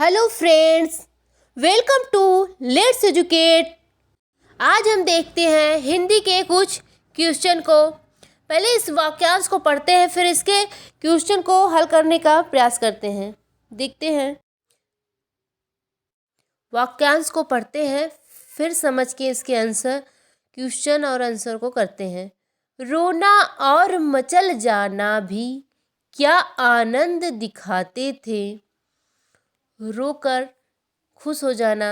Hello friends, welcome to let's educate. आज हम देखते हैं हिंदी के कुछ क्वेश्चन को। पहले इस वाक्यांश को पढ़ते हैं, फिर इसके क्वेश्चन को हल करने का प्रयास करते हैं। देखते हैं, वाक्यांश को पढ़ते हैं, फिर समझ के इसके आंसर, क्वेश्चन और आंसर को करते हैं। रोना और मचल जाना भी क्या आनंद दिखाते थे, रोकर खुश हो जाना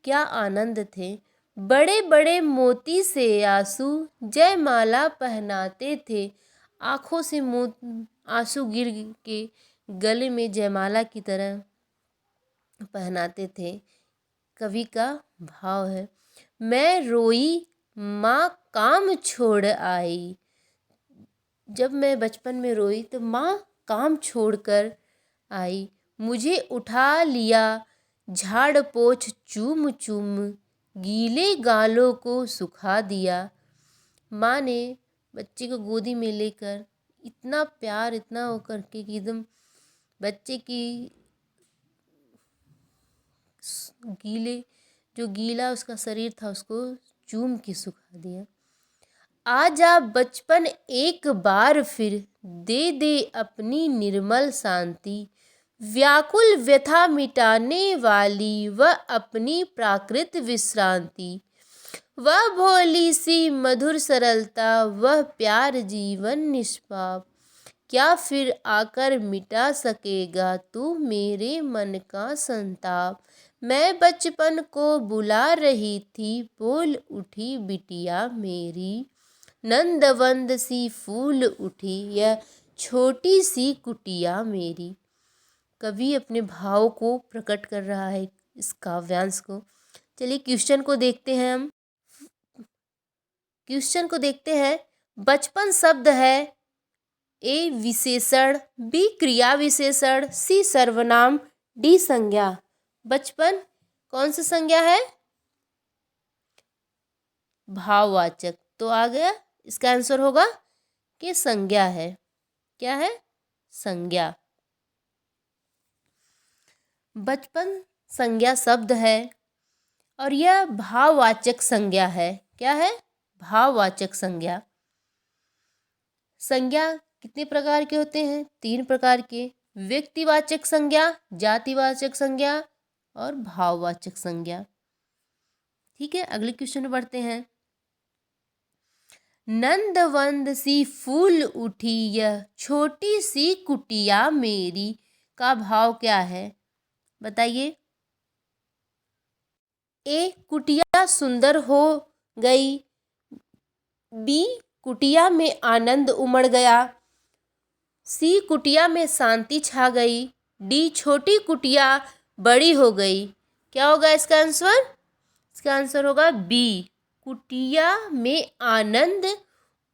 क्या आनंद थे। बड़े बड़े मोती से आंसू जयमाला पहनाते थे, आंखों से आंसू गिर के गले में जयमाला की तरह पहनाते थे। कवि का भाव है, मैं रोई माँ काम छोड़ आई। जब मैं बचपन में रोई तो माँ काम छोड़कर आई। मुझे उठा लिया झाड़ पोछ चूम चूम, गीले गालों को सुखा दिया। माँ ने बच्चे को गोदी में लेकर इतना प्यार, इतना वो करके कि एकदम बच्चे की जो गीला उसका शरीर था उसको चूम के सुखा दिया। आजा बचपन एक बार फिर, दे दे अपनी निर्मल शांति। व्याकुल व्यथा मिटाने वाली वह अपनी प्राकृत विश्रांति। वह भोली सी मधुर सरलता, वह प्यार जीवन निष्पाप। क्या फिर आकर मिटा सकेगा तू मेरे मन का संताप। मैं बचपन को बुला रही थी, बोल उठी बिटिया मेरी। नंदवंद सी फूल उठी यह छोटी सी कुटिया मेरी। कवि अपने भाव को प्रकट कर रहा है इस काव्यांश को। चलिए क्वेश्चन को देखते हैं हम। क्वेश्चन को देखते हैं, बचपन शब्द है ए विशेषण, बी क्रिया विशेषण, सी सर्वनाम, डी संज्ञा। बचपन कौन सी संज्ञा है? भाववाचक। तो आ गया, इसका आंसर होगा कि संज्ञा है। क्या है? संज्ञा। बचपन संज्ञा शब्द है और यह भाववाचक संज्ञा है। क्या है? भाववाचक संज्ञा। संज्ञा कितने प्रकार के होते हैं? 3 प्रकार के, व्यक्तिवाचक संज्ञा, जातिवाचक संज्ञा और भाववाचक संज्ञा। ठीक है, अगले क्वेश्चन में बढ़ते हैं। नंदवंद सी फूल उठी यह छोटी सी कुटिया मेरी का भाव क्या है? बताइए। ए कुटिया सुंदर हो गई, बी कुटिया में आनंद उमड़ गया, सी कुटिया में शांति छा गई, डी छोटी कुटिया बड़ी हो गई। क्या होगा इसका आंसर? इसका आंसर होगा बी, कुटिया में आनंद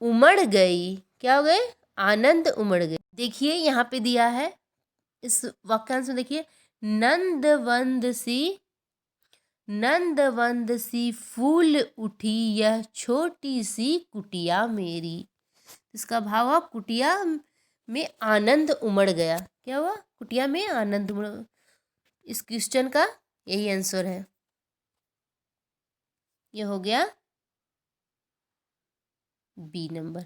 उमड़ गई। क्या हो गए? आनंद उमड़ गई। देखिए यहाँ पे दिया है इस वाक्यांश में, देखिए नंदवंद सी फूल उठी यह छोटी सी कुटिया मेरी। इसका भाव हुआ कुटिया में आनंद उमड़ गया। क्या हुआ? कुटिया में आनंद उमड़। इस क्वेश्चन का यही आंसर है। ये हो गया बी नंबर।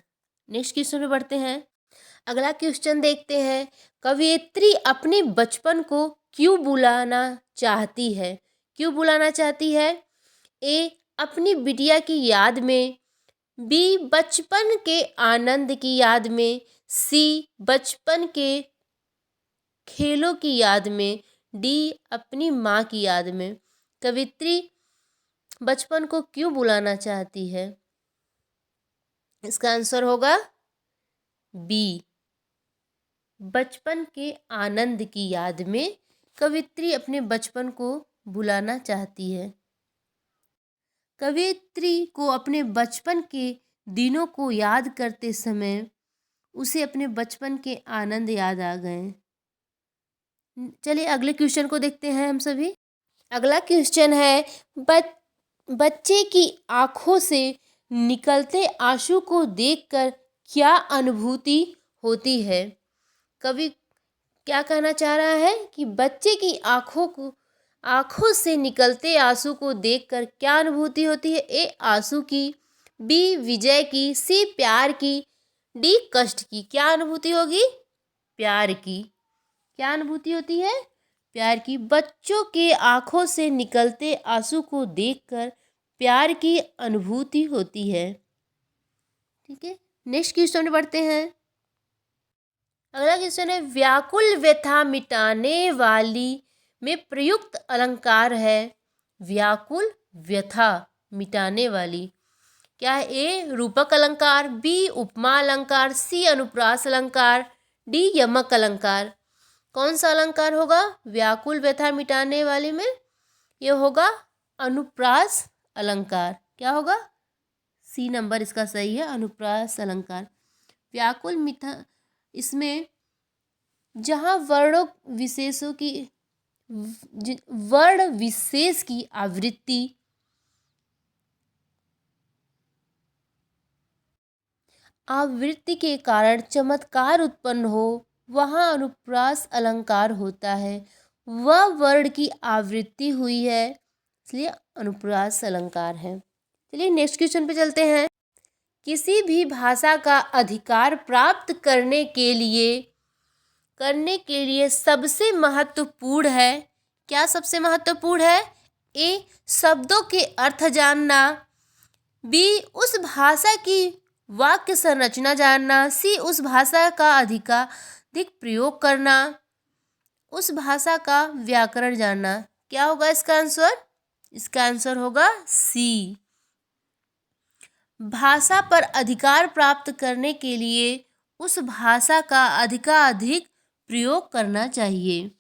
नेक्स्ट क्वेश्चन पे बढ़ते हैं। अगला क्वेश्चन देखते हैं, कवयित्री अपने बचपन को क्यों बुलाना चाहती है? क्यों बुलाना चाहती है? ए अपनी बिटिया की याद में, बी बचपन के आनंद की याद में, सी बचपन के खेलों की याद में, डी अपनी माँ की याद में। कवयित्री बचपन को क्यों बुलाना चाहती है? इसका आंसर होगा बी, बचपन के आनंद की याद में कवयित्री अपने बचपन को बुलाना चाहती है। कवयित्री को अपने बचपन के दिनों को याद करते समय उसे अपने बचपन के आनंद याद आ गए। चलिए अगले क्वेश्चन को देखते हैं हम सभी। अगला क्वेश्चन है, बच्चे की आंखों से निकलते आंसू को देखकर क्या अनुभूति होती है? कवि क्या कहना चाह रहा है कि बच्चे की आंखों से निकलते आंसू को देखकर क्या अनुभूति होती है? ए आंसू की, बी विजय की, सी प्यार की, डी कष्ट की। क्या अनुभूति होगी? प्यार की। क्या अनुभूति होती है? प्यार की। बच्चों के आंखों से निकलते आंसू को देखकर प्यार की अनुभूति होती है। ठीक है, नेक्स्ट क्वेश्चन में बढ़ते हैं। अगला क्वेश्चन है, व्याकुल व्यथा मिटाने वाली में प्रयुक्त अलंकार है। व्याकुल व्यथा मिटाने वाली क्या है? ए रूपक अलंकार, बी उपमा अलंकार, सी अनुप्रास अलंकार, डी यमक अलंकार। कौन सा अलंकार होगा व्याकुल व्यथा मिटाने वाली में? ये होगा अनुप्रास अलंकार। क्या होगा? सी नंबर इसका सही है, अनुप्रास अलंकार। व्याकुल मिथा, इसमें जहाँ वर्णों विशेषों की वर्ण विशेष की आवृत्ति के कारण चमत्कार उत्पन्न हो, वहाँ अनुप्रास अलंकार होता है। वह वर्ण की आवृत्ति हुई है, इसलिए अनुप्रास अलंकार है। चलिए नेक्स्ट क्वेश्चन पे चलते हैं। किसी भी भाषा का अधिकार प्राप्त करने के लिए सबसे महत्वपूर्ण है। क्या सबसे महत्वपूर्ण है? ए शब्दों के अर्थ जानना, बी उस भाषा की वाक्य संरचना जानना, सी उस भाषा का अधिकाधिक प्रयोग करना, उस भाषा का व्याकरण जानना। क्या होगा इसका आंसर? इसका आंसर होगा सी। भाषा पर अधिकार प्राप्त करने के लिए उस भाषा का अधिकाधिक प्रयोग करना चाहिए।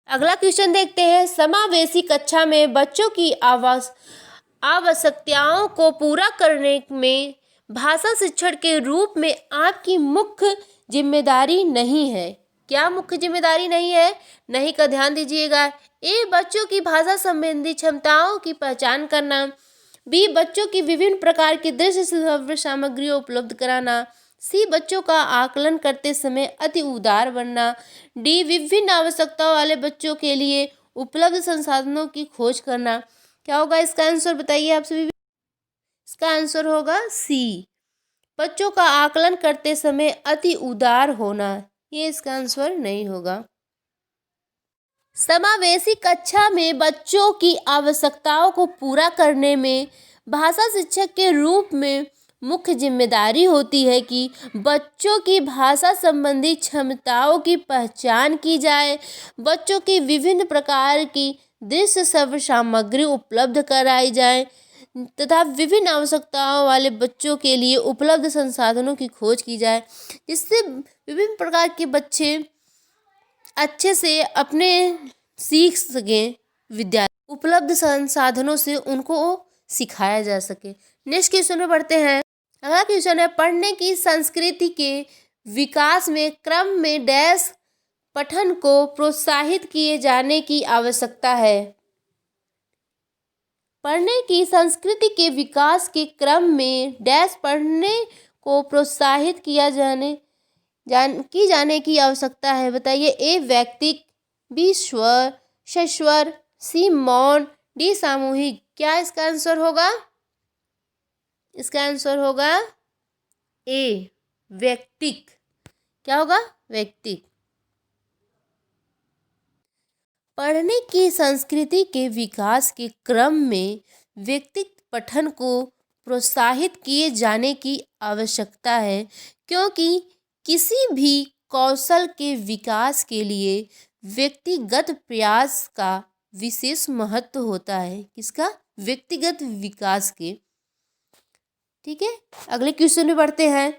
अगला क्वेश्चन देखते हैं। समावेशी कक्षा में बच्चों की आवश्यकताओं को पूरा करने में भाषा शिक्षण के रूप में आपकी मुख्य जिम्मेदारी नहीं है। क्या मुख्य जिम्मेदारी नहीं है? नहीं का ध्यान दीजिएगा। ए बच्चों की भाषा संबंधी क्षमताओं की पहचान करना, बी बच्चों की विभिन्न प्रकार की दृश्य श्रव्य सामग्री उपलब्ध कराना, सी बच्चों का आकलन करते समय अति उदार बनना, डी विभिन्न आवश्यकताओं वाले बच्चों के लिए उपलब्ध संसाधनों की खोज करना। क्या होगा इसका आंसर? बताइए आप सभी। इसका आंसर होगा सी, बच्चों का आकलन करते समय अति उदार होना। ये इसका आंसर नहीं होगा। समावेशी कक्षा में बच्चों की आवश्यकताओं को पूरा करने में भाषा शिक्षक के रूप में मुख्य जिम्मेदारी होती है कि बच्चों की भाषा संबंधी क्षमताओं की पहचान की जाए, बच्चों की विभिन्न प्रकार की दृश्य श्रव्य सामग्री उपलब्ध कराई जाए तथा विभिन्न आवश्यकताओं वाले बच्चों के लिए उपलब्ध संसाधनों की खोज की जाए, जिससे विभिन्न प्रकार के बच्चे अच्छे से अपने सीख सकें। उपलब्ध संसाधनों से उनको सिखाया जा सके। नेक्स्ट क्वेश्चन में बढ़ते हैं। अगला क्वेश्चन है, पढ़ने की संस्कृति के विकास में क्रम में डैश पठन को प्रोत्साहित किए जाने की आवश्यकता है। पढ़ने की संस्कृति के विकास के क्रम में डैश पढ़ने को प्रोत्साहित की जाने की आवश्यकता है। बताइए। ए वैयक्तिक, बी स्वर सस्वर, सी मौन, डी सामूहिक। क्या इसका आंसर होगा? इसका आंसर होगा ए वैयक्तिक। क्या होगा? वैयक्तिक। पढ़ने की संस्कृति के विकास के क्रम में व्यक्तिगत पठन को प्रोत्साहित किए जाने की आवश्यकता है, क्योंकि किसी भी कौशल के विकास के लिए व्यक्तिगत प्रयास का विशेष महत्व होता है। किसका? व्यक्तिगत विकास के। ठीक है, अगले क्वेश्चन में बढ़ते हैं।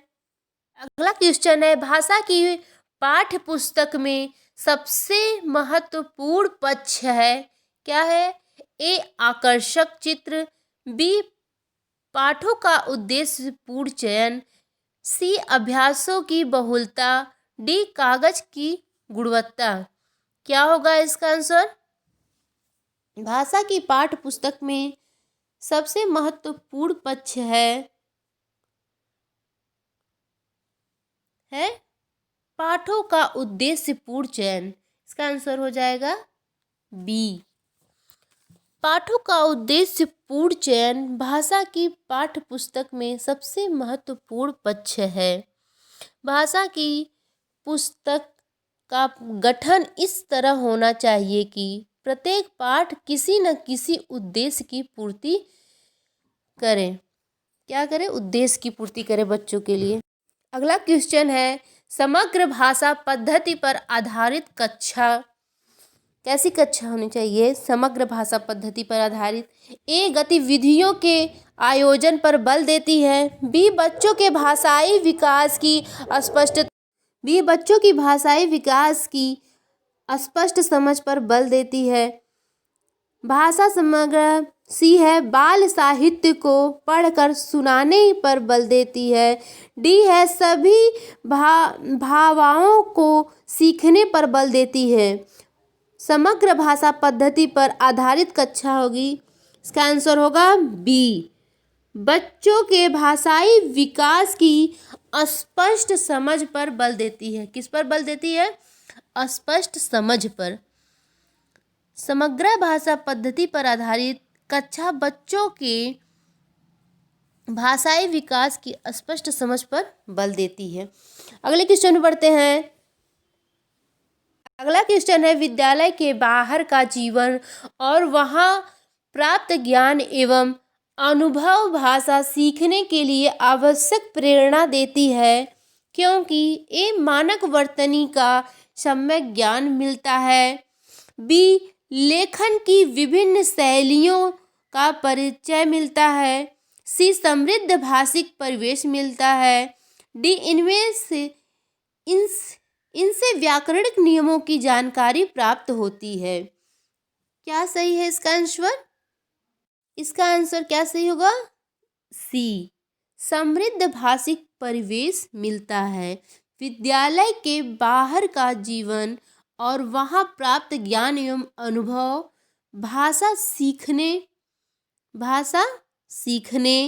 अगला क्वेश्चन है, भाषा की पाठ्य पुस्तक में सबसे महत्वपूर्ण पक्ष है। क्या है? ए आकर्षक चित्र, बी पाठों का उद्देश्यपूर्ण चयन, सी अभ्यासों की बहुलता, डी कागज की गुणवत्ता। क्या होगा इसका आंसर? भाषा की पाठ्य पुस्तक में सबसे महत्वपूर्ण पक्ष है पाठों का उद्देश्यपूर्ण चयन। इसका आंसर हो जाएगा बी। पाठों का उद्देश्यपूर्ण चयन भाषा की पाठ्य पुस्तक में सबसे महत्वपूर्ण पक्ष है। भाषा की पुस्तक का गठन इस तरह होना चाहिए कि प्रत्येक पाठ किसी न किसी उद्देश्य की पूर्ति करे। क्या करे? उद्देश्य की पूर्ति करे बच्चों के लिए। अगला क्वेश्चन है, समग्र भाषा पद्धति पर आधारित कक्षा कैसी कक्षा होनी चाहिए? समग्र भाषा पद्धति पर आधारित ए गतिविधियों के आयोजन पर बल देती है। बी बच्चों के भाषाई विकास की स्पष्ट समझ पर बल देती है। भाषा समग्र। सी है बाल साहित्य को पढ़कर सुनाने पर बल देती है। डी है सभी भावाओं को सीखने पर बल देती है। समग्र भाषा पद्धति पर आधारित कक्षा होगी। इसका आंसर होगा बी। बच्चों के भाषाई विकास की स्पष्ट समझ पर बल देती है। किस पर बल देती है? स्पष्ट समझ पर। समग्र भाषा पद्धति पर आधारित कक्षा बच्चों के भाषाई विकास की स्पष्ट समझ पर बल देती है। अगले क्वेश्चन में बढ़ते हैं। अगला क्वेश्चन है, विद्यालय के बाहर का जीवन और वहाँ प्राप्त ज्ञान एवं अनुभव भाषा सीखने के लिए आवश्यक प्रेरणा देती है, क्योंकि ये मानक वर्तनी का सम्यक ज्ञान मिलता है। बी लेखन की विभिन्न शैलियों का परिचय मिलता है। सी समृद्ध भाषिक परिवेश मिलता है। डी इनसे व्याकरणिक नियमों की जानकारी प्राप्त होती है। क्या सही है इसका आंसर? इसका आंसर क्या सही होगा? सी समृद्ध भाषिक परिवेश मिलता है। विद्यालय के बाहर का जीवन और वहाँ प्राप्त ज्ञान एवं अनुभव भाषा सीखने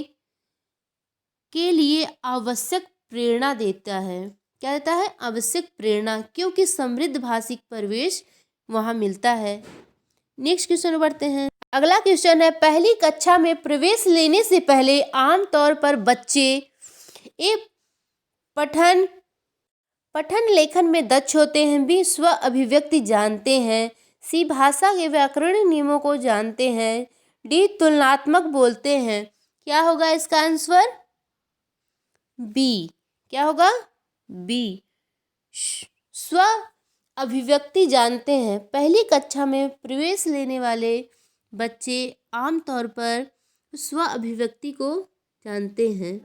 के लिए आवश्यक प्रेरणा देता है। क्या देता है? आवश्यक प्रेरणा, क्योंकि समृद्ध भाषिक परिवेश वहाँ मिलता है। नेक्स्ट क्वेश्चन में बढ़ते हैं। अगला क्वेश्चन है, पहली कक्षा में प्रवेश लेने से पहले आमतौर पर बच्चे पठन लेखन में दक्ष होते हैं। बी स्व अभिव्यक्ति जानते हैं। सी भाषा के व्याकरणिक नियमों को जानते हैं। डी तुलनात्मक बोलते हैं। क्या होगा इसका आंसर? बी। क्या होगा? बी स्व अभिव्यक्ति जानते हैं। पहली कक्षा में प्रवेश लेने वाले बच्चे आमतौर पर स्व अभिव्यक्ति को जानते हैं।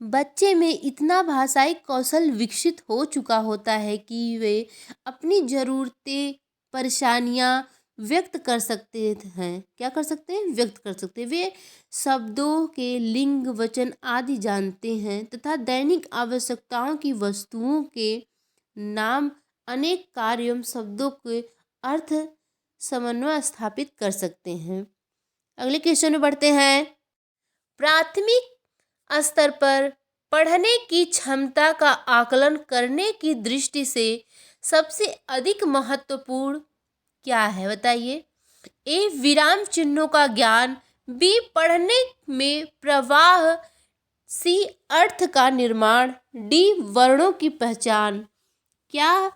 बच्चे में इतना भाषाई कौशल विकसित हो चुका होता है कि वे अपनी ज़रूरतें, परेशानियां व्यक्त कर सकते हैं। क्या कर सकते हैं? व्यक्त कर सकते हैं। वे शब्दों के लिंग, वचन आदि जानते हैं तथा दैनिक आवश्यकताओं की वस्तुओं के नाम, अनेक कार्य एवं शब्दों के अर्थ समन्वय स्थापित कर सकते हैं। अगले क्वेश्चन में बढ़ते हैं। प्राथमिक स्तर पर पढ़ने की क्षमता का आकलन करने की दृष्टि से सबसे अधिक महत्वपूर्ण क्या है? बताइए। ए विराम चिन्हों का ज्ञान। बी पढ़ने में प्रवाह। सी अर्थ का निर्माण। डी वर्णों की पहचान। क्या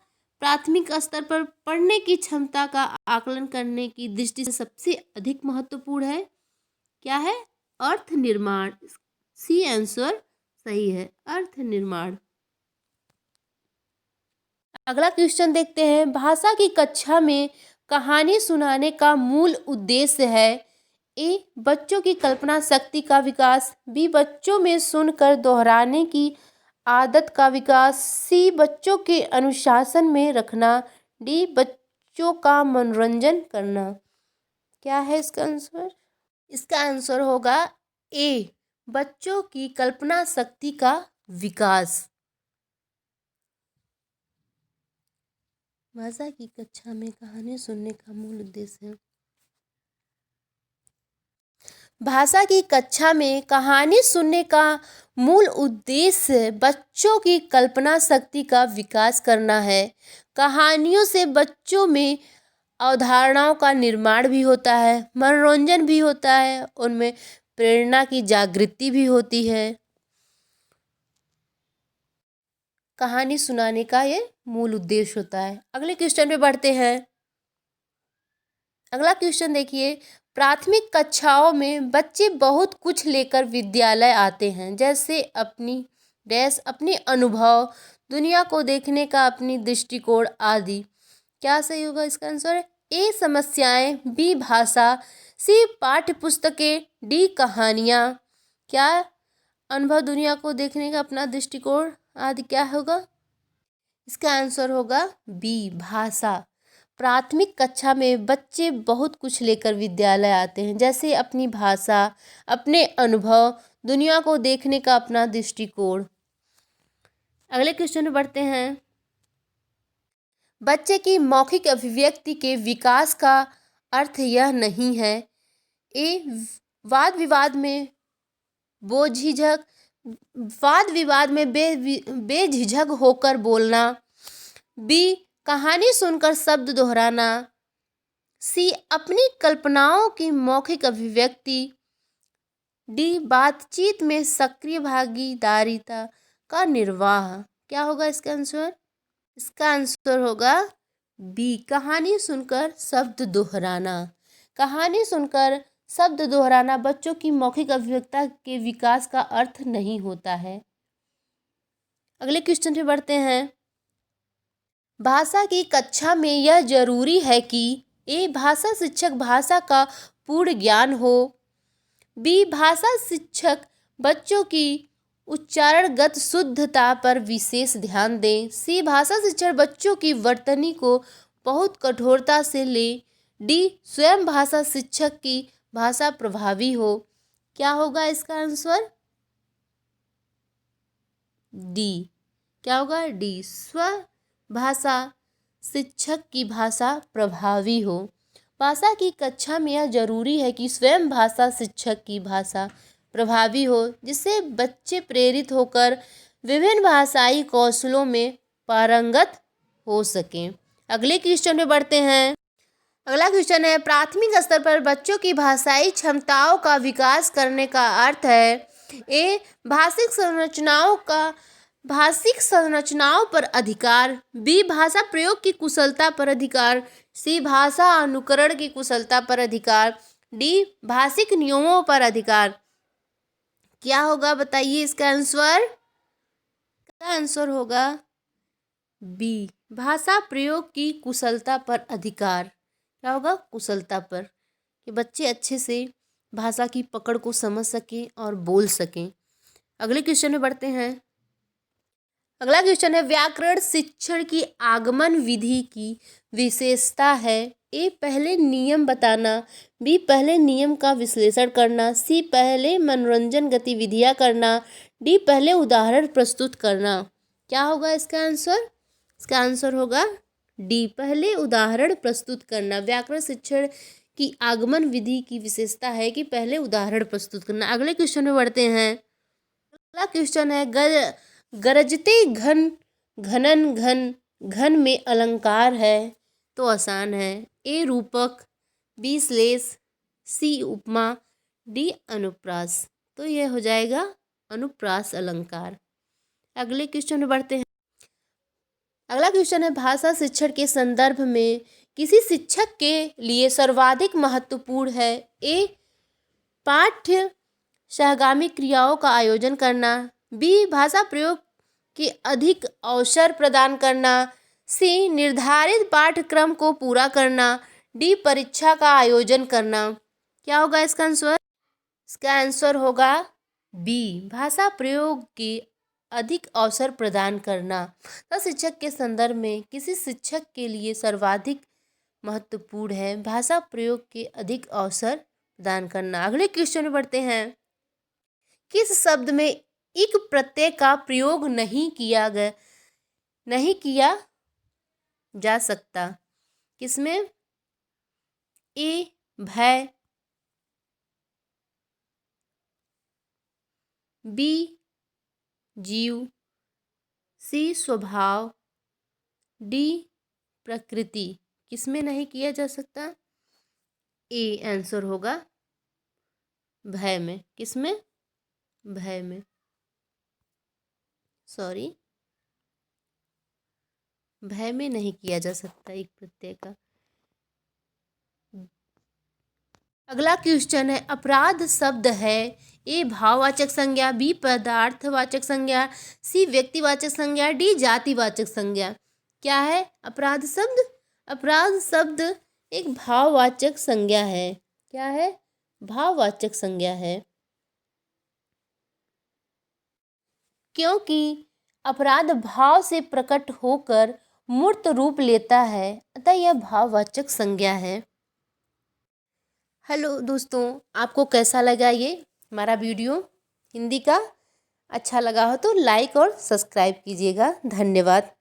प्राथमिक स्तर पर पढ़ने की क्षमता का आकलन करने की दृष्टि से सबसे अधिक महत्वपूर्ण है? क्या है? अर्थ निर्माण। सी आंसर सही है, अर्थ निर्माण। अगला क्वेश्चन देखते हैं। भाषा की कक्षा में कहानी सुनाने का मूल उद्देश्य है। ए बच्चों की कल्पना शक्ति का विकास। बी बच्चों में सुनकर दोहराने की आदत का विकास। सी बच्चों के अनुशासन में रखना। डी बच्चों का मनोरंजन करना। क्या है इसका आंसर? इसका आंसर होगा ए बच्चों की कल्पना शक्ति का विकास। भाषा की कक्षा में कहानी सुनने का मूल उद्देश्य है। भाषा की कक्षा में कहानी सुनने का मूल उद्देश्य बच्चों की कल्पना शक्ति का विकास करना है। कहानियों से बच्चों में अवधारणाओं का निर्माण भी होता है, मनोरंजन भी होता है, उनमें प्रेरणा की जागृति भी होती है। कहानी सुनाने का ये मूल उद्देश्य होता है। अगले क्वेश्चन पे बढ़ते हैं। अगला क्वेश्चन देखिए, प्राथमिक कक्षाओं में बच्चे बहुत कुछ लेकर विद्यालय आते हैं, जैसे अपने अनुभव, दुनिया को देखने का अपनी दृष्टिकोण आदि। क्या सही होगा इसका आंसर? ए समस्याएं, बी भाषा, सी पाठ्य पुस्तकें, डी कहानियाँ। क्या अनुभव, दुनिया को देखने का अपना दृष्टिकोण आदि क्या होगा? इसका आंसर होगा बी भाषा। प्राथमिक कक्षा में बच्चे बहुत कुछ लेकर विद्यालय आते हैं, जैसे अपनी भाषा, अपने अनुभव, दुनिया को देखने का अपना दृष्टिकोण। अगले क्वेश्चन में बढ़ते हैं। बच्चे की मौखिक अभिव्यक्ति के विकास का अर्थ यह नहीं है। ए वाद विवाद में बोझिझक वाद विवाद में बेझिझक होकर बोलना, बी कहानी सुनकर शब्द दोहराना, सी अपनी कल्पनाओं की मौखिक अभिव्यक्ति, डी बातचीत में सक्रिय भागीदारिता का निर्वाह। क्या होगा इसका आंसर? इसका आंसर होगा बी कहानी सुनकर शब्द दोहराना। कहानी सुनकर शब्द दोहराना बच्चों की मौखिक अभिव्यक्ति के विकास का अर्थ नहीं होता है। अगले क्वेश्चन पे बढ़ते हैं। भाषा की कक्षा में यह जरूरी है कि ए भाषा शिक्षक भाषा का पूर्ण ज्ञान हो, बी भाषा शिक्षक बच्चों की उच्चारणगत शुद्धता पर विशेष ध्यान दें, सी भाषा शिक्षक बच्चों की वर्तनी को बहुत कठोरता से ले, डी स्वयं भाषा शिक्षक की भाषा प्रभावी हो। क्या होगा इसका आंसर? डी। क्या होगा? डी स्व भाषा शिक्षक की भाषा प्रभावी हो। भाषा की कक्षा में यह जरूरी है कि स्वयं भाषा शिक्षक की भाषा प्रभावी हो, जिससे बच्चे प्रेरित होकर विभिन्न भाषाई कौशलों में पारंगत हो सकें। अगले क्वेश्चन पे बढ़ते हैं। अगला क्वेश्चन है, प्राथमिक स्तर पर बच्चों की भाषाई क्षमताओं का विकास करने का अर्थ है। ए भाषिक संरचनाओं पर अधिकार, बी भाषा प्रयोग की कुशलता पर अधिकार, सी भाषा अनुकरण की कुशलता पर अधिकार, डी भाषिक नियमों पर अधिकार। क्या होगा बताइए इसका आंसर? इसका आंसर होगा बी भाषा प्रयोग की कुशलता पर अधिकार। क्या होगा? कुशलता पर, कि बच्चे अच्छे से भाषा की पकड़ को समझ सकें और बोल सकें। अगले क्वेश्चन में बढ़ते हैं। अगला क्वेश्चन है, व्याकरण शिक्षण की आगमन विधि की विशेषता है। ए पहले नियम बताना, बी पहले नियम का विश्लेषण करना, सी पहले मनोरंजन गतिविधियां करना, डी पहले उदाहरण प्रस्तुत करना। क्या होगा इसका आंसर? इसका आंसर होगा डी पहले उदाहरण प्रस्तुत करना। व्याकरण शिक्षण की आगमन विधि की विशेषता है कि पहले उदाहरण प्रस्तुत करना। अगले क्वेश्चन में बढ़ते हैं। अगला क्वेश्चन है, गरजते घनन घन में अलंकार है तो आसान है। ए रूपक, बी श्लेष, सी उपमा, डी अनुप्रास। तो ये हो जाएगा अनुप्रास अलंकार। अगले क्वेश्चन में बढ़ते हैं। अगला क्वेश्चन है, भाषा शिक्षण के संदर्भ में किसी शिक्षक के लिए सर्वाधिक महत्वपूर्ण है। ए पाठ्य सहगामी क्रियाओं का आयोजन करना, बी भाषा प्रयोग के अधिक अवसर प्रदान करना, सी निर्धारित पाठ्यक्रम को पूरा करना, डी परीक्षा का आयोजन करना। क्या होगा इसका आंसर? इसका आंसर होगा बी भाषा प्रयोग के अधिक अवसर प्रदान करना। तो शिक्षक के संदर्भ में किसी शिक्षक के लिए सर्वाधिक महत्वपूर्ण है भाषा प्रयोग के अधिक अवसर प्रदान करना। अगले क्वेश्चन में बढ़ते हैं। किस शब्द में इक प्रत्यय का प्रयोग नहीं किया जा सकता? किसमें? ए भय, बी जीव, सी स्वभाव, डी प्रकृति। किसमें नहीं किया जा सकता? ए आंसर होगा भय में। किसमें? भय में, सॉरी, भय में नहीं किया जा सकता एक प्रत्यय का। अगला क्वेश्चन है, अपराध शब्द है ए भाववाचक संज्ञा, बी पदार्थवाचक संज्ञा, सी व्यक्तिवाचक संज्ञा, डी जातिवाचक संज्ञा। क्या है अपराध शब्द? अपराध शब्द एक भाववाचक संज्ञा है। क्या है? भाववाचक संज्ञा है, क्योंकि अपराध भाव से प्रकट होकर मूर्त रूप लेता है, अतः यह भाववाचक संज्ञा है। हेलो दोस्तों, आपको कैसा लगा ये हमारा वीडियो हिंदी का? अच्छा लगा हो तो लाइक और सब्सक्राइब कीजिएगा। धन्यवाद।